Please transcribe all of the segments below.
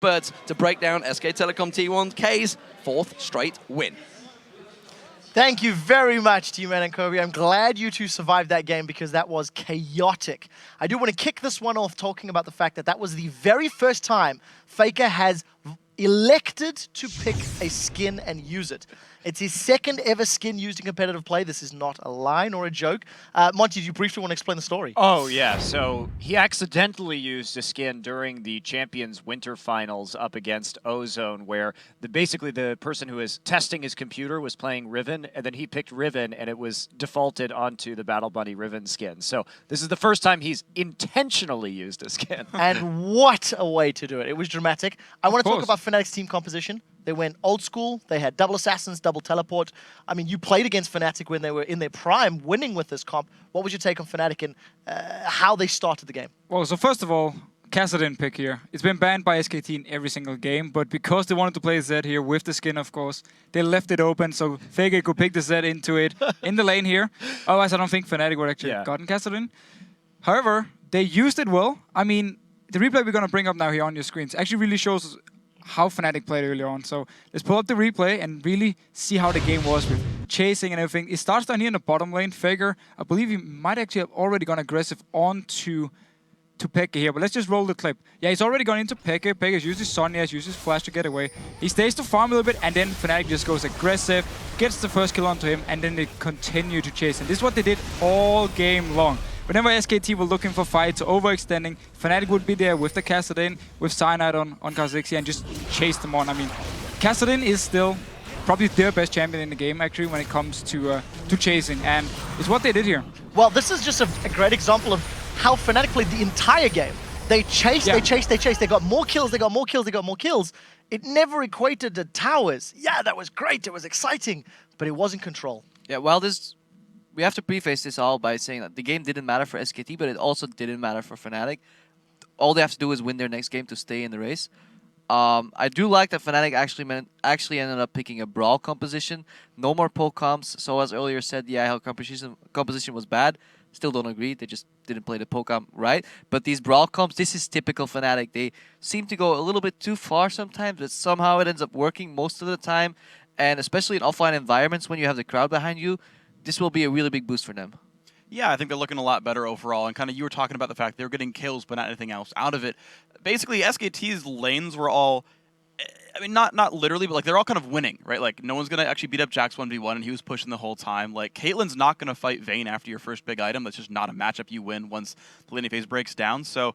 experts to break down SK Telecom T1 K's fourth straight win. Thank you very much, T-Man and Kobe. I'm glad you two survived that game because that was chaotic. I do want to kick this one off talking about the fact that that was the very first time Faker has elected to pick a skin and use it. It's his second ever skin used in competitive play. This is not a lie nor a joke. Monty, do you briefly want to explain the story? Oh, yeah. So he accidentally used a skin during the Champions Winter Finals up against Ozone, where basically the person who was testing his computer was playing Riven, and then he picked Riven, and it was defaulted onto the Battle Bunny Riven skin. So this is the first time he's intentionally used a skin. And what a way to do it. It was dramatic. I want to talk about Fnatic's team composition. They went old school. They had double assassins, double teleport. I mean, you played against Fnatic when they were in their prime, winning with this comp. What was your take on Fnatic and how they started the game? Well, so first of all, Kassadin pick here. It's been banned by SKT in every single game, but because they wanted to play Zed here with the skin, of course, they left it open so Faker could pick the Zed into it in the lane here. Otherwise, I don't think Fnatic would actually have gotten Kassadin. However, they used it well. I mean, the replay we're going to bring up now here on your screens actually really shows how Fnatic played earlier on. So let's pull up the replay and really see how the game was with chasing and everything. It starts down here in the bottom lane. Faker, I believe he might actually have already gone aggressive onto Peke here, but let's just roll the clip. Yeah, he's already gone into Peke. Peke's used his Sonya, he's used his flash to get away. He stays to farm a little bit, and then Fnatic just goes aggressive, gets the first kill onto him, and then they continue to chase. And this is what they did all game long. Whenever SKT were looking for fights or overextending, Fnatic would be there with the Kassadin, with Cyanide on Kha'Zix and just chase them on. I mean, Kassadin is still probably their best champion in the game, actually, when it comes to chasing, and it's what they did here. Well, this is just a great example of how Fnatic played the entire game. They chased, they chased, they chased. They got more kills, they got more kills, they got more kills. It never equated to towers. Yeah, that was great, it was exciting, but it wasn't control. Yeah, well, we have to preface this all by saying that the game didn't matter for SKT, but it also didn't matter for Fnatic. All they have to do is win their next game to stay in the race. I do like that Fnatic actually ended up picking a brawl composition. No more poke comps. So as earlier said, yeah, how composition was bad. Still don't agree. They just didn't play the poke comp right. But these brawl comps, this is typical Fnatic. They seem to go a little bit too far sometimes, but somehow it ends up working most of the time. And especially in offline environments when you have the crowd behind you, this will be a really big boost for them. Yeah, I think they're looking a lot better overall. And kind of you were talking about the fact they were getting kills, but not anything else out of it. Basically, SKT's lanes were all, I mean, not literally, but like they're all kind of winning, right? Like no one's going to actually beat up Jax 1v1, and he was pushing the whole time. Like Caitlyn's not going to fight Vayne after your first big item. That's just not a matchup you win once the laning phase breaks down. So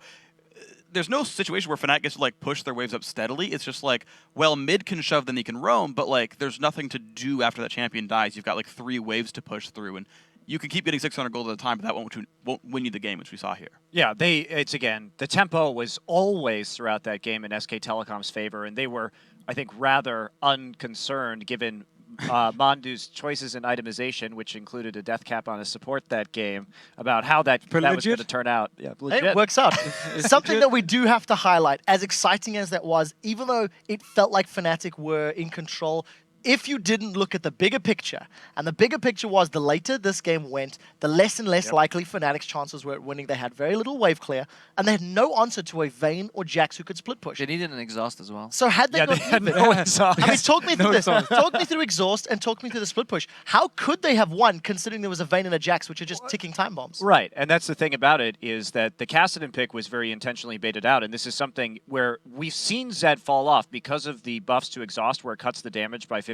there's no situation where Fnatic gets to like push their waves up steadily. It's just like, well, mid can shove, then he can roam, but like there's nothing to do after that champion dies. You've got like 3 waves to push through, and you can keep getting 600 gold at a time, but that won't win you the game, which we saw here. Yeah, it's again, the tempo was always throughout that game in SK Telecom's favor, and they were, I think, rather unconcerned given Mandu's choices in itemization, which included a death cap on his support that game, about how that was going to turn out. Yeah, legit. It works out. Something that we do have to highlight, as exciting as that was, even though it felt like Fnatic were in control, if you didn't look at the bigger picture, and the bigger picture was the later this game went, the less and less likely Fnatic's chances were at winning. They had very little wave clear, and they had no answer to a Vayne or Jax who could split push. They needed an exhaust as well. So had they had no exhaust. I mean, talk me through this. Talk me through exhaust and talk me through the split push. How could they have won, considering there was a Vayne and a Jax, which are just ticking time bombs? Right, and that's the thing about it, is that the Kassadin pick was very intentionally baited out, and this is something where we've seen Zed fall off because of the buffs to exhaust, where it cuts the damage by 50%.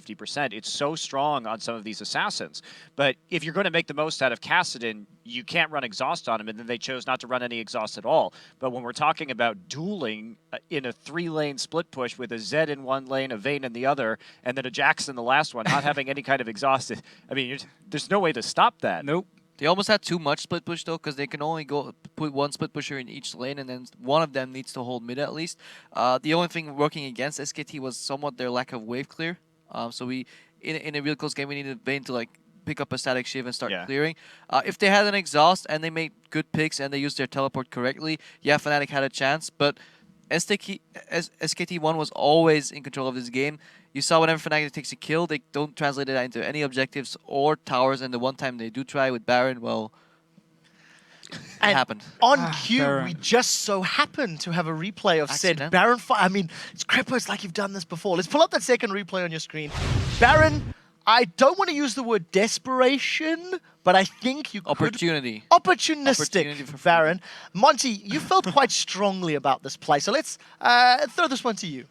It's so strong on some of these assassins. But if you're going to make the most out of Kassadin, you can't run exhaust on him, and then they chose not to run any exhaust at all. But when we're talking about dueling in a 3-lane split push with a Zed in one lane, a Vayne in the other, and then a Jax in the last one, not having any kind of exhaust, I mean, there's no way to stop that. Nope. They almost had too much split push though, because they can only put one split pusher in each lane, and then one of them needs to hold mid at least. The only thing working against SKT was somewhat their lack of wave clear. So we, in a real close game, we needed Vayne to like pick up a static shiv and start clearing. If they had an exhaust and they made good picks and they used their teleport correctly, yeah, Fnatic had a chance. But SKT1 was always in control of this game. You saw whenever Fnatic takes a kill, they don't translate that into any objectives or towers, and the one time they do try with Baron, well, And happened. on cue, Baron. we just so happened to have a replay of said Accident. Baron fight. I mean, it's Krepo, it's like you've done this before. Let's pull up that second replay on your screen. Baron, I don't want to use the word desperation, but I think you could... Opportunity. Opportunistic, Opportunity for Baron. Monty, you felt quite strongly about this play, so let's throw this one to you.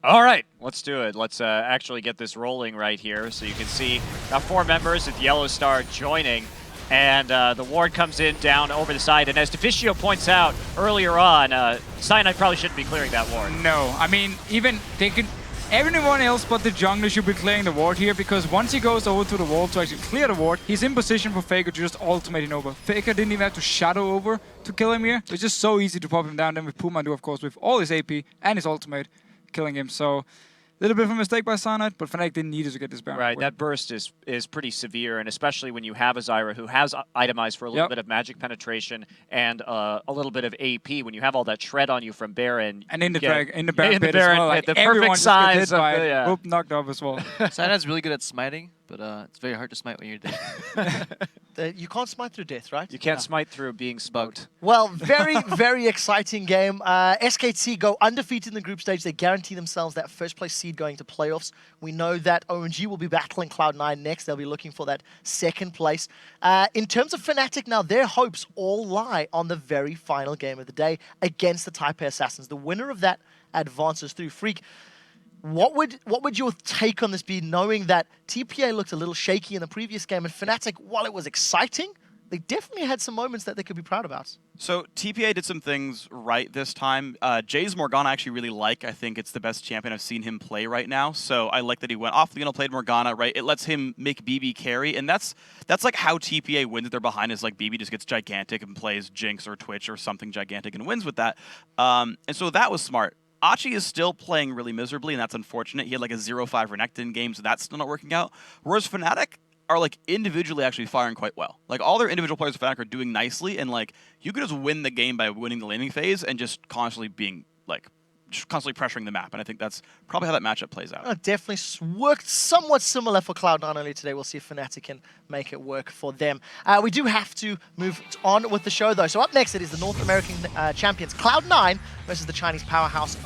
All right, let's do it. Let's actually get this rolling right here. So you can see 4 members with Yellow Star joining. And the ward comes in down over the side. And as Deficio points out earlier on, Cyanide probably shouldn't be clearing that ward. No, I mean, even they can... Everyone else but the jungler should be clearing the ward here, because once he goes over to the wall to actually clear the ward, he's in position for Faker to just ultimate him over. Faker didn't even have to shadow over to kill him here. It's just so easy to pop him down. Then with Puma do, of course, with all his AP and his ultimate, killing him. So a little bit of a mistake by Cyanide, but Fnatic didn't need it to get this Baron. Right, that burst is pretty severe, and especially when you have a Zyra who has itemized for a little bit of magic penetration and a little bit of AP. When you have all that shred on you from Baron, And in the get- in the Baron in the pit Baron as well. pit, Like, the everyone perfect just gets size hit of by the, it. yeah. Whoop, knocked off as well. Cyanide's really good at smiting, but it's very hard to smite when you're dead. You can't smite through death, right? You can't smite through being Bugged. smoked. Well, very, very exciting game. SKT go undefeated in the group stage. They guarantee themselves that first place seed going to playoffs. We know that ONG will be battling Cloud9 next. They'll be looking for that second place. In terms of Fnatic now, their hopes all lie on the very final game of the day against the Taipei Assassins. The winner of that advances through. Freak, what would your take on this be, knowing that TPA looked a little shaky in the previous game, and Fnatic, while it was exciting, they definitely had some moments that they could be proud about? So TPA did some things right this time. Jay's Morgana I actually really like. I think it's the best champion I've seen him play right now. So I like that he went off the played Morgana, right? It lets him make BB carry, and that's like how TPA wins. They're behind is like BB just gets gigantic and plays Jinx or Twitch or something gigantic and wins with that. And so that was smart. Achi is still playing really miserably, and that's unfortunate. He had like a 0-5 Renekton game, so that's still not working out. Whereas Fnatic are like individually actually firing quite well. Like all their individual players of Fnatic are doing nicely, and like you could just win the game by winning the laning phase and just constantly being like constantly pressuring the map. And I think that's probably how that matchup plays out. Definitely worked somewhat similar for Cloud9 earlier today. We'll see if Fnatic can make it work for them. We do have to move on with the show, though. So up next, it is the North American champions Cloud9 versus the Chinese powerhouse